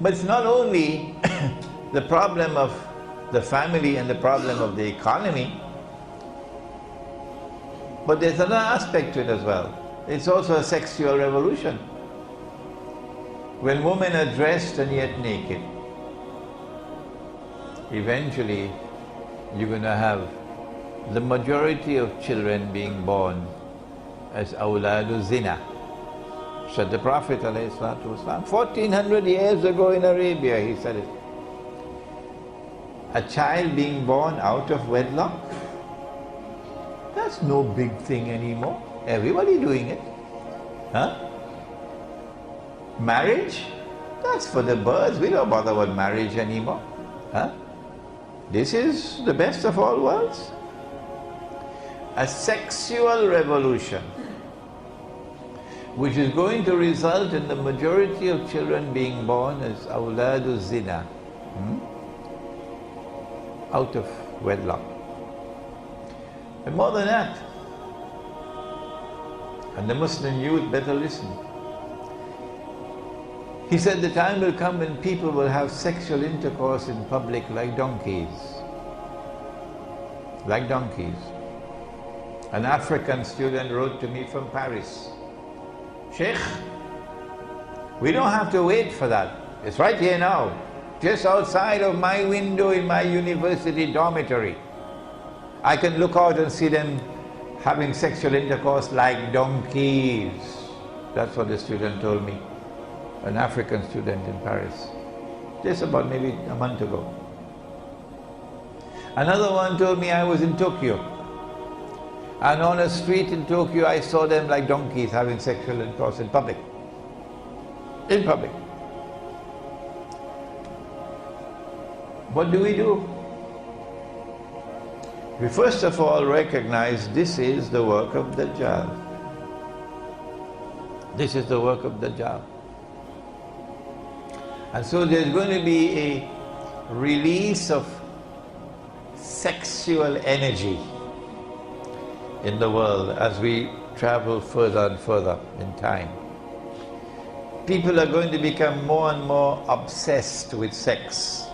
But it's not only the problem of the family and the problem of the economy, but there's another aspect to it as well. It's also a sexual revolution. When women are dressed and yet naked, eventually you're going to have the majority of children being born as awladu zina. Said the Prophet ﷺ, 1400 years ago in Arabia, he said it. A child being born out of wedlock, that's no big thing anymore. Everybody doing it. Huh? Marriage, that's for the birds. We don't bother about marriage anymore. Huh? This is the best of all worlds. A sexual revolution which is going to result in the majority of children being born as awladu zina, out of wedlock. And more than that, and the Muslim youth better listen. He said the time will come when people will have sexual intercourse in public like donkeys. Like donkeys. An African student wrote to me from Paris, Sheikh, we don't have to wait for that. It's right here now, just outside of my window in my university dormitory. I can look out and see them having sexual intercourse like donkeys. That's what the student told me. An African student in Paris. Just about maybe a month ago. Another one told me I was in Tokyo. And on a street in Tokyo, I saw them like donkeys having sexual intercourse in public. In public. What do? We first of all recognize this is the work of Dajjal. This is the work of Dajjal. And so there's going to be a release of sexual energy in the world as we travel further and further in time. People are going to become more and more obsessed with sex.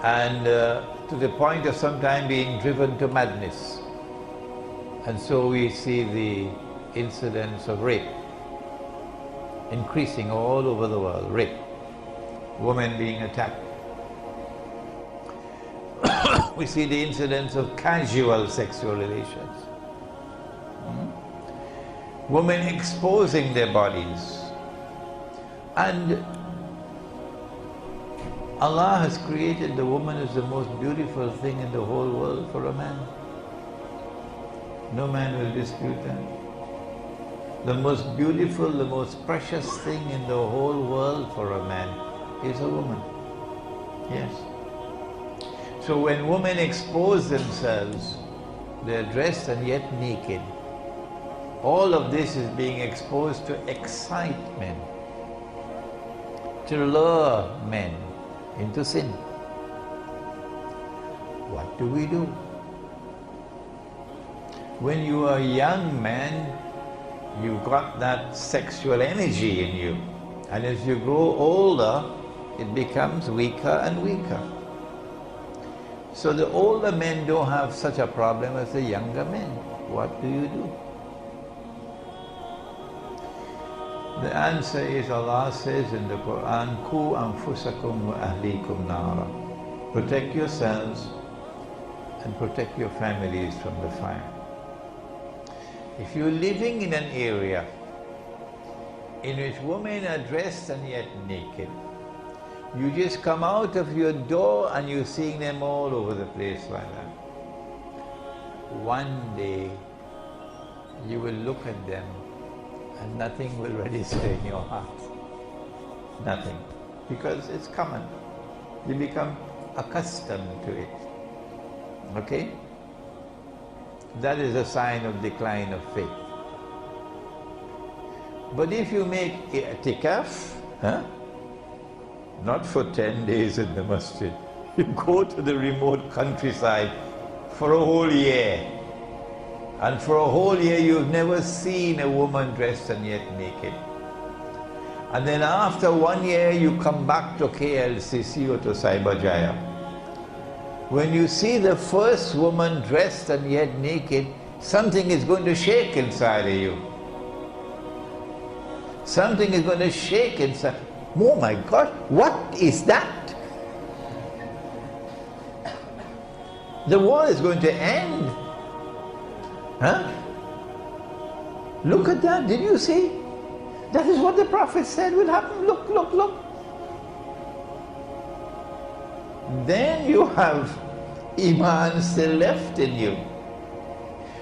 And to the point of sometimes being driven to madness. And so we see the incidence of rape increasing all over the world. Rape, women being attacked. We see the incidence of casual sexual relations. Women exposing their bodies. And Allah has created the woman as the most beautiful thing in the whole world for a man. No man will dispute that. The most beautiful, the most precious thing in the whole world for a man is a woman. Yes. So when women expose themselves, they're dressed and yet naked. All of this is being exposed to excite men, to lure men into sin. What do we do? When you are a young man, you've got that sexual energy in you. And as you grow older, it becomes weaker and weaker. So the older men don't have such a problem as the younger men. What do you do? The answer is, Allah says in the Quran, Ku anfusakum wa ahlikum nara. Protect yourselves and protect your families from the fire. If you're living in an area in which women are dressed and yet naked, you just come out of your door and you're seeing them all over the place like that. One day you will look at them and nothing will register in your heart. Nothing. Because it's common. You become accustomed to it. Okay? That is a sign of decline of faith. But if you make i'tikaf, not for 10 days in the masjid, you go to the remote countryside for a whole year. And for a whole year you've never seen a woman dressed and yet naked. And then after 1 year you come back to KLCC or to Cyberjaya. When you see the first woman dressed and yet naked, something is going to shake inside of you. Something is going to shake inside. Oh my God, what is that? The war is going to end. Huh? Look at that, did you see? That is what the Prophet said will happen. Look, look, look. Then you have Iman still left in you.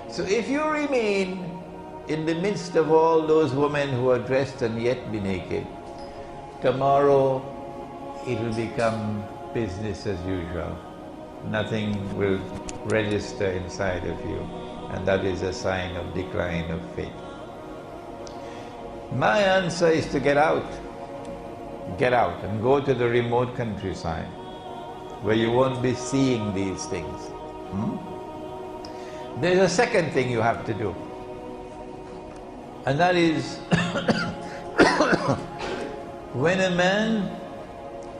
So if you remain in the midst of all those women who are dressed and yet be naked, tomorrow it will become business as usual. Nothing will register inside of you, and that is a sign of decline of faith. My answer is to get out. Get out and go to the remote countryside where you won't be seeing these things. There's a second thing you have to do, and that is when a man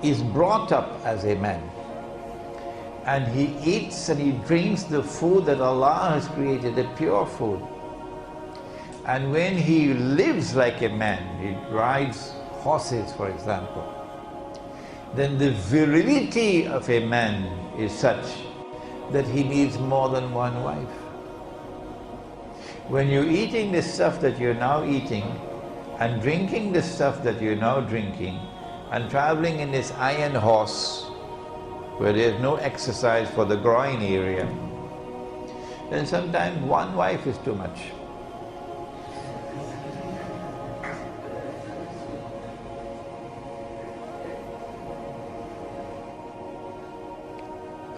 is brought up as a man and he eats and he drinks the food that Allah has created, the pure food, and when he lives like a man, he rides horses for example, then the virility of a man is such that he needs more than one wife. When you're eating the stuff that you're now eating and drinking the stuff that you're now drinking and traveling in this iron horse where there's no exercise for the groin area, then sometimes one wife is too much.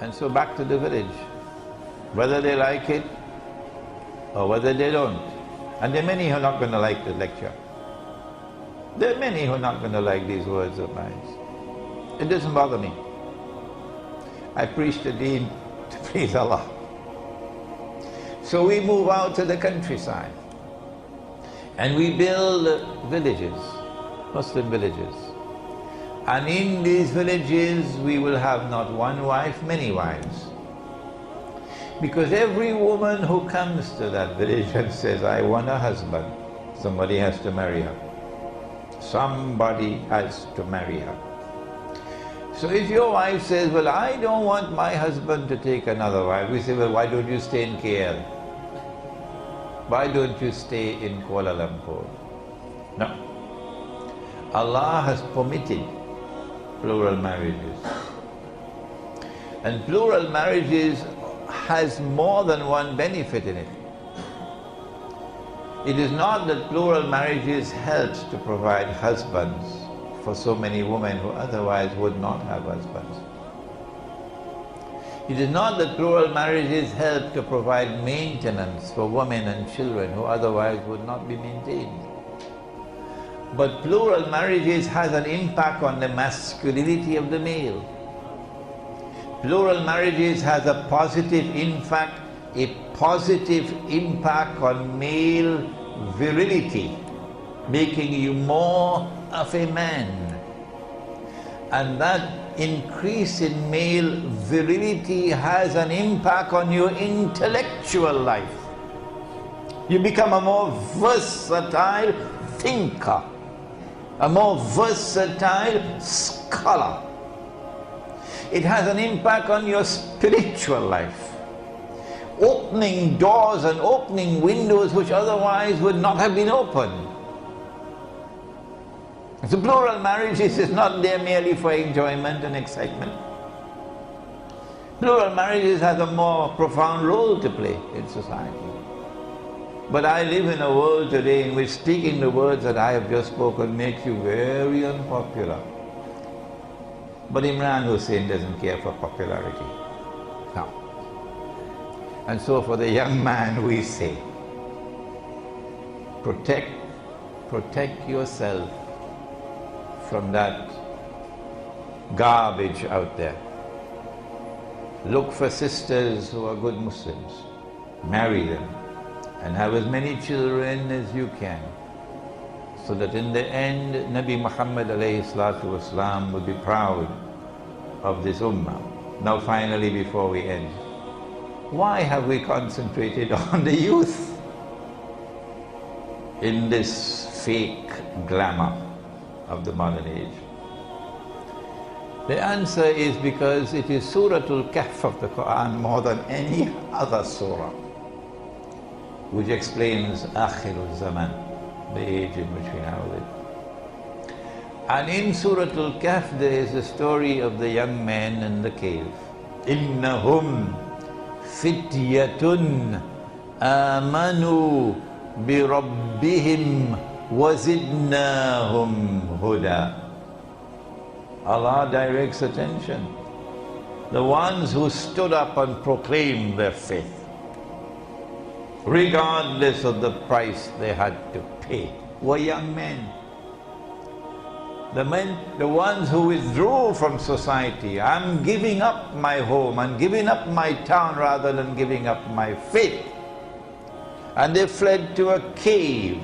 And so back to the village, whether they like it or whether they don't. And there are many who are not going to like the lecture. There are many who are not going to like these words of mine. It doesn't bother me. I preach the deen to please Allah. So we move out to the countryside and we build villages, Muslim villages. And in these villages we will have not one wife, many wives. Because every woman who comes to that village and says, I want a husband, somebody has to marry her. Somebody has to marry her. So if your wife says, well, I don't want my husband to take another wife, we say, well, why don't you stay in KL? Why don't you stay in Kuala Lumpur? No. Allah has permitted plural marriages. And plural marriages has more than one benefit in it. It is not that plural marriages help to provide husbands for so many women who otherwise would not have husbands. It is not that plural marriages help to provide maintenance for women and children who otherwise would not be maintained. But plural marriages has an impact on the masculinity of the male. Plural marriages has a positive impact on male virility, making you more of a man. And that increase in male virility has an impact on your intellectual life. You become a more versatile thinker, a more versatile scholar. It has an impact on your spiritual life, opening doors and opening windows which otherwise would not have been opened. So plural marriages is not there merely for enjoyment and excitement. Plural marriages has a more profound role to play in society. But I live in a world today in which speaking the words that I have just spoken makes you very unpopular. But Imran Hussain doesn't care for popularity. No. And so for the young man we say, protect yourself from that garbage out there. Look for sisters who are good Muslims. Marry them and have as many children as you can, so that in the end Nabi Muhammad alayhi salatu wasalam will be proud of this ummah. Now finally, before we end, why have we concentrated on the youth in this fake glamour of the modern age? The answer is because it is Suratul Kahf of the Quran more than any other surah, which explains Akhirul Zaman, the age in which we now live. And in Suratul Kahf there is the story of the young men in the cave. Innahum fityatun amanu bi rabbihim wazidnahum huda. Allah directs attention. The ones who stood up and proclaimed their faith, regardless of the price they had to pay, were young men. The ones who withdrew from society, I'm giving up my home, I'm giving up my town rather than giving up my faith, and they fled to a cave,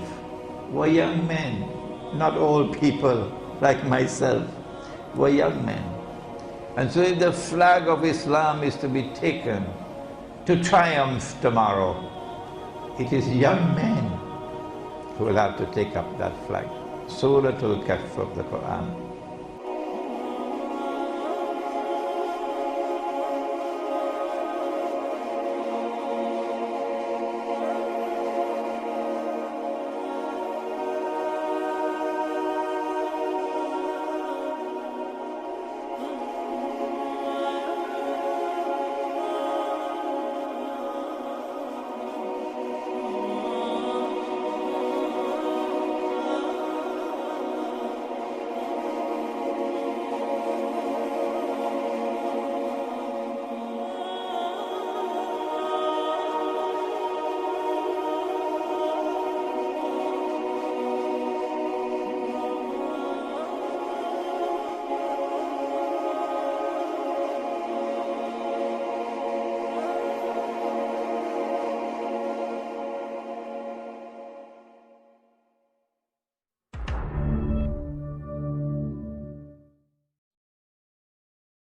were young men. Not old people like myself, were young men. And so if the flag of Islam is to be taken to triumph tomorrow, it is young men who will have to take up that flag. Suratul Kahf of the Quran.